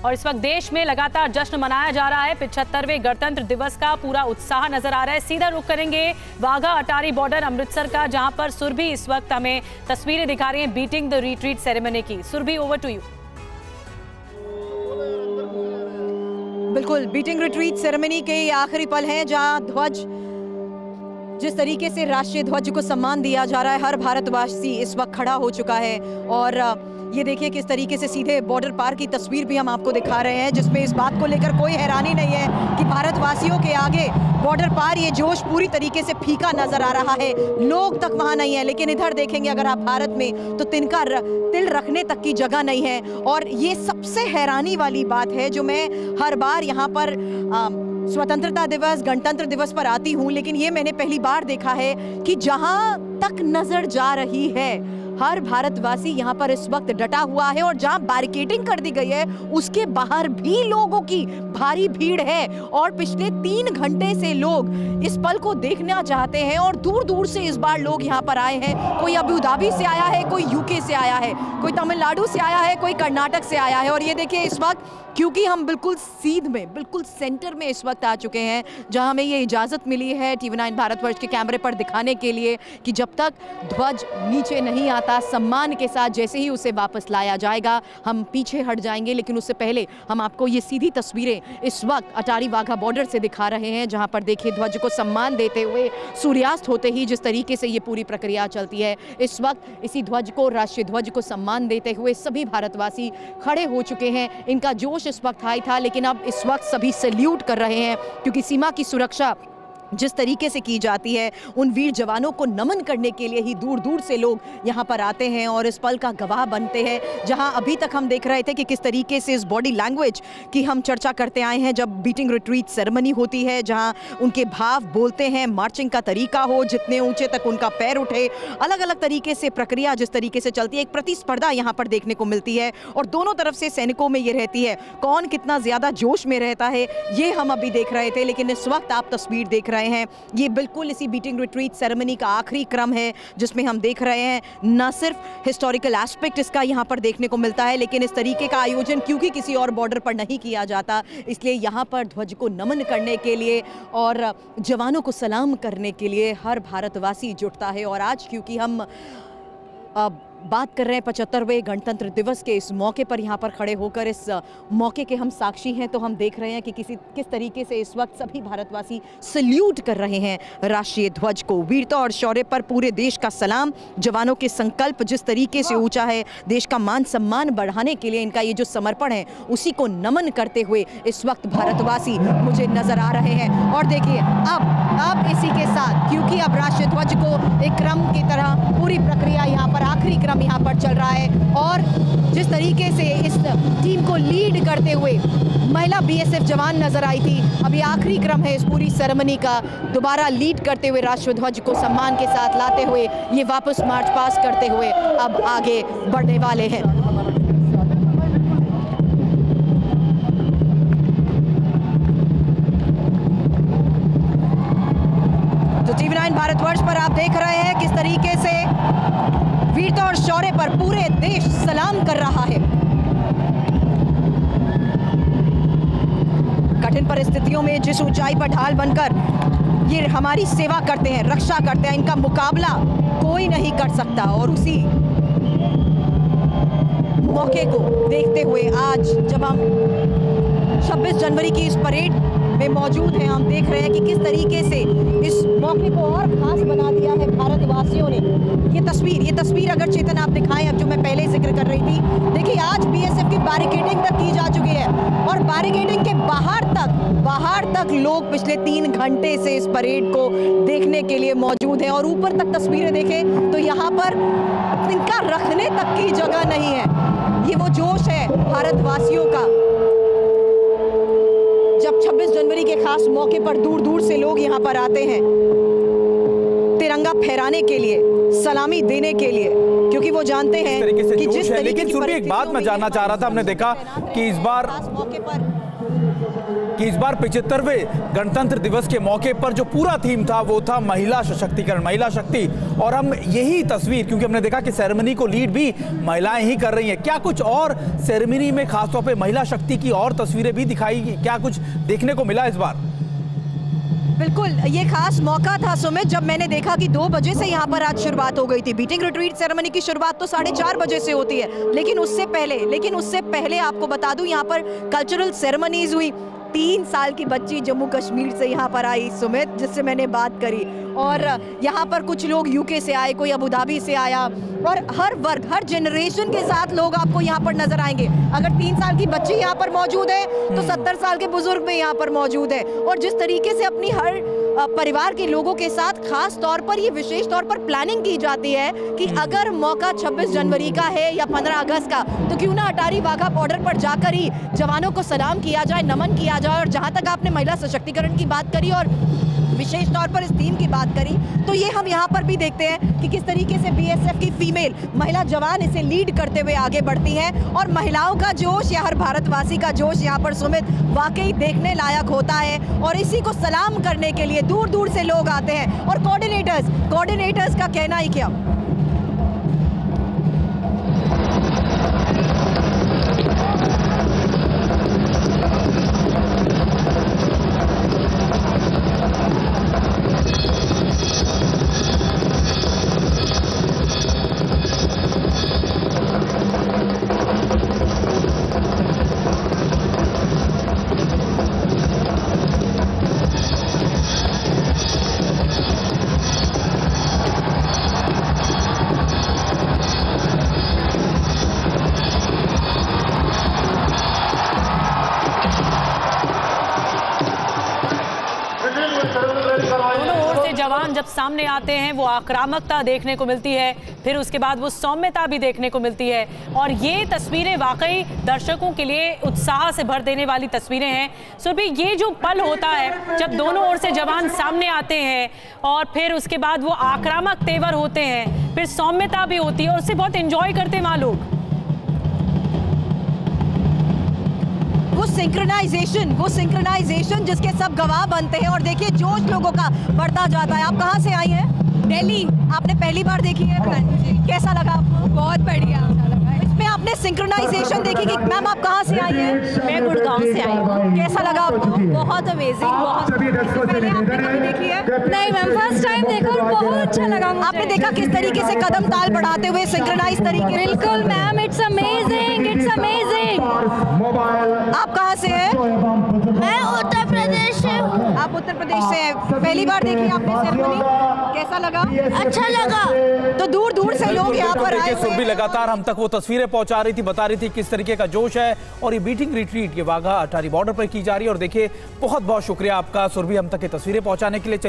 और इस वक्त देश में लगातार जश्न मनाया जा रहा है। 75वें गणतंत्र दिवस का पूरा उत्साह नजर आ रहा है। सीधा रुख करेंगे वाघा अटारी बॉर्डर अमृतसर का, जहां पर सुरभि इस वक्त हमें तस्वीरें दिखा रही हैं बीटिंग द रिट्रीट सेरेमनी की। Surabhi, over to you. बिल्कुल, बीटिंग रिट्रीट सेरेमनी के ये आखिरी पल हैं जहां ध्वज, जिस तरीके से राष्ट्रीय ध्वज को सम्मान दिया जा रहा है, हर भारतवासी इस वक्त खड़ा हो चुका है। और ये देखिए किस तरीके से सीधे बॉर्डर पार की तस्वीर भी हम आपको दिखा रहे हैं, जिसमें इस बात को लेकर कोई हैरानी नहीं है कि भारतवासियों के आगे बॉर्डर पार ये जोश पूरी तरीके से फीका नजर आ रहा है। लोग तक वहाँ नहीं है, लेकिन इधर देखेंगे अगर आप भारत में तो तिल रखने तक की जगह नहीं है। और ये सबसे हैरानी वाली बात है जो मैं हर बार यहाँ पर स्वतंत्रता दिवस, गणतंत्र दिवस पर आती हूँ, लेकिन ये मैंने पहली बार देखा है कि जहाँ तक नजर जा रही है हर भारतवासी यहाँ पर इस वक्त डटा हुआ है। और जहाँ बैरिकेडिंग कर दी गई है उसके बाहर भी लोगों की भारी भीड़ है। और पिछले 3 घंटे से लोग इस पल को देखना चाहते हैं और दूर दूर से इस बार लोग यहाँ पर आए हैं। कोई अबू धाबी से आया है, कोई यूके से आया है, कोई तमिलनाडु से आया है, कोई कर्नाटक से आया है। और ये देखिए इस वक्त, क्योंकि हम बिल्कुल सीध में, बिल्कुल सेंटर में इस वक्त आ चुके हैं, जहां हमें ये इजाज़त मिली है TV9 भारतवर्ष के कैमरे पर दिखाने के लिए कि जब तक ध्वज नीचे नहीं आता, सम्मान के साथ जैसे ही उसे वापस लाया जाएगा हम पीछे हट जाएंगे। लेकिन उससे पहले हम आपको ये सीधी तस्वीरें इस वक्त अटारी वाघा बॉर्डर से दिखा रहे हैं, जहाँ पर देखिए ध्वज को सम्मान देते हुए सूर्यास्त होते ही जिस तरीके से ये पूरी प्रक्रिया चलती है, इस वक्त इसी ध्वज को, राष्ट्रीय ध्वज को सम्मान देते हुए सभी भारतवासी खड़े हो चुके हैं। इनका जोश इस वक्त हाई था, लेकिन अब इस वक्त सभी सैल्यूट कर रहे हैं, क्योंकि सीमा की सुरक्षा जिस तरीके से की जाती है उन वीर जवानों को नमन करने के लिए ही दूर दूर से लोग यहाँ पर आते हैं और इस पल का गवाह बनते हैं। जहाँ अभी तक हम देख रहे थे कि किस तरीके से इस बॉडी लैंग्वेज की हम चर्चा करते आए हैं जब बीटिंग रिट्रीट सेरेमनी होती है, जहाँ उनके भाव बोलते हैं, मार्चिंग का तरीका हो, जितने ऊंचे तक उनका पैर उठे, अलग अलग तरीके से प्रक्रिया जिस तरीके से चलती है, एक प्रतिस्पर्धा यहाँ पर देखने को मिलती है। और दोनों तरफ से सैनिकों में ये रहती है कौन कितना ज़्यादा जोश में रहता है, ये हम अभी देख रहे थे। लेकिन इस वक्त आप तस्वीर देख रहे हैं, ये बिल्कुल इसी बीटिंग रिट्रीट सेरेमनी का आखिरी क्रम है, जिसमें हम देख रहे हैं न सिर्फ हिस्टोरिकल एस्पेक्ट इसका यहाँ पर देखने को मिलता है, लेकिन इस तरीके का आयोजन क्योंकि किसी और बॉर्डर पर नहीं किया जाता, इसलिए यहाँ पर ध्वज को नमन करने के लिए और जवानों को सलाम करने के लिए हर भारतवासी जुटता है। और आज क्योंकि हम बात कर रहे हैं 75वें गणतंत्र दिवस के इस मौके पर, यहाँ पर खड़े होकर इस मौके के हम साक्षी हैं, तो हम देख रहे हैं कि किस तरीके से इस वक्त सभी भारतवासी सल्यूट कर रहे हैं राष्ट्रीय ध्वज को। वीरता और शौर्य पर पूरे देश का सलाम, जवानों के संकल्प जिस तरीके से ऊंचा है, देश का मान सम्मान बढ़ाने के लिए इनका ये जो समर्पण है उसी को नमन करते हुए इस वक्त भारतवासी मुझे नजर आ रहे हैं। और देखिए अब इसी के साथ, क्योंकि अब राष्ट्रीय ध्वज को एक क्रम की तरह पूरी प्रक्रिया यहाँ पर, आखिरी क्रम यहाँ पर चल रहा है। और जिस तरीके से इस टीम को लीड करते हुए महिला BSF जवान नजर आई थी, अभी आखिरी क्रम है इस पूरी सेरेमनी का, दोबारा लीड करते हुए राष्ट्रीय ध्वज को सम्मान के साथ लाते हुए ये वापस मार्च पास करते हुए अब आगे बढ़ने वाले हैं। तो TV9 भारतवर्ष पर आप देख रहे हैं किस तरीके से वीरता और शौर्य पर पूरे देश सलाम कर रहा है। कठिन परिस्थितियों में जिस ऊंचाई पर ढाल बनकर ये हमारी सेवा करते हैं, रक्षा करते हैं, इनका मुकाबला कोई नहीं कर सकता। और उसी मौके को देखते हुए आज जब हम 26 जनवरी की इस परेड में मौजूद हैं, हम देख रहे हैं कि किस तरीके से इस मौके को और खास बना दिया है भारतवासियों ने। ये तस्वीर अगर चेतन आप दिखाएं, अब जो मैं पहले जिक्र कर रही थी, देखिए आज BSF की बैरिकेडिंग तक की जा चुकी है और बैरिकेडिंग के बाहर तक लोग पिछले 3 घंटे से इस परेड को देखने के लिए मौजूद हैं। और ऊपर तक तस्वीरें देखें तो यहाँ पर इनका रखने तक की जगह नहीं है। ये वो जोश है भारतवासियों का जब 26 जनवरी के खास मौके पर दूर दूर से लोग यहाँ पर आते हैं। तिरंगा फहराने के लिए, सलामी देने के लिए, क्योंकि वो जानते हैं कि जिस तरीके लेकिन सुरभि एक बात मैं जानना चाह रहा था, हमने देखा कि इस बार 75वें गणतंत्र दिवस के मौके पर जो पूरा थीम था वो था महिला सशक्तिकरण, महिला शक्ति। और हम यही तस्वीर, क्योंकि हमने देखा कि सेरेमनी को लीड भी महिलाएं ही कर रही हैं, क्या कुछ और सेरेमनी में खासतौर पे महिला शक्ति की और तस्वीरें भी दिखाई, क्या कुछ देखने को मिला इस बार? बिल्कुल, ये खास मौका था सुमित, जब मैंने देखा कि 2 बजे से यहाँ पर आज शुरुआत हो गई थी। बीटिंग रिट्रीट सेरेमनी की शुरुआत तो 4:30 बजे से होती है, लेकिन उससे पहले आपको बता दूं यहाँ पर कल्चरल सेरेमनीज हुई। 3 साल की बच्ची जम्मू कश्मीर से यहाँ पर आई सुमित, जिससे मैंने बात करी, और यहाँ पर कुछ लोग यूके से आए, कोई अबू धाबी से आया, और हर वर्ग, हर जनरेशन के साथ लोग आपको यहाँ पर नजर आएंगे। अगर 3 साल की बच्ची यहाँ पर मौजूद है तो 70 साल के बुजुर्ग भी यहाँ पर मौजूद है। और जिस तरीके से अपनी हर परिवार के लोगों के साथ खास तौर पर, ये विशेष तौर पर प्लानिंग की जाती है कि अगर मौका 26 जनवरी का है या 15 अगस्त का, तो क्यों ना अटारी वाघा बॉर्डर पर जाकर ही जवानों को सलाम किया जाए, नमन किया जाए। और जहां तक आपने महिला सशक्तिकरण की बात करी और विशेष तौर पर इस थीम की बात करी, तो ये हम यहाँ पर भी देखते हैं कि किस तरीके से बीएसएफ की फीमेल महिला जवान इसे लीड करते हुए आगे बढ़ती हैं। और महिलाओं का जोश या हर भारतवासी का जोश यहाँ पर सुमित वाकई देखने लायक होता है। और इसी को सलाम करने के लिए दूर दूर से लोग आते हैं। और कोऑर्डिनेटर्स का कहना ही क्या। जवान जब सामने आते हैं वो आक्रामकता देखने को मिलती है, फिर उसके बाद वो सौम्यता भी देखने को मिलती है। और ये तस्वीरें वाकई दर्शकों के लिए उत्साह से भर देने वाली तस्वीरें हैं। सुरभि, ये जो पल होता है जब दोनों ओर से जवान सामने आते हैं और फिर उसके बाद वो आक्रामक तेवर होते हैं, फिर सौम्यता भी होती है और उससे बहुत एंजॉय करते हैं वहाँ लोग। वो सिंक्रोनाइजेशन जिसके सब गवाह बनते हैं। और देखिए जोश लोगों का बढ़ता जाता है। आप कहाँ से आई हैं? दिल्ली। आपने पहली बार देखी है? कैसा लगा आपको? बहुत बढ़िया लगा। इसमें आपने सिंक्रोनाइजेशन देखी कि मैम आप कहाँ से आई हैं? मैं गुड़गांव से आई हूँ। कैसा लगा आपको? बहुत अमेजिंग, बहुत। पहले आपने कभी देखी है? नहीं मैम, फर्स्ट टाइम देखा और बहुत अच्छा लगा मुझे। आपने देखा किस तरीके से कदम ताल बढ़ाते हुए सिंक्रोनाइज तरीके? बिल्कुल ma'am, it's amazing, it's amazing. आप कहाँ से हैं? मैं उत्तर प्रदेश से हूँ। आप उत्तर प्रदेश से हैं। पहली बार देखी आपने सेरेमनी, कैसा लगा? अच्छा लगा। तो दूर दूर से लोग यहाँ पर आए हुए सुरभि लगातार हम तक वो तस्वीरें पहुंचा रही थी, बता रही थी किस तरीके का जोश है। और ये बीटिंग रिट्रीट ये वाघा अटारी बॉर्डर पर की जा रही है। और देखिए, बहुत बहुत शुक्रिया आपका सुरभि हम तक ये तस्वीरें पहुंचाने के लिए।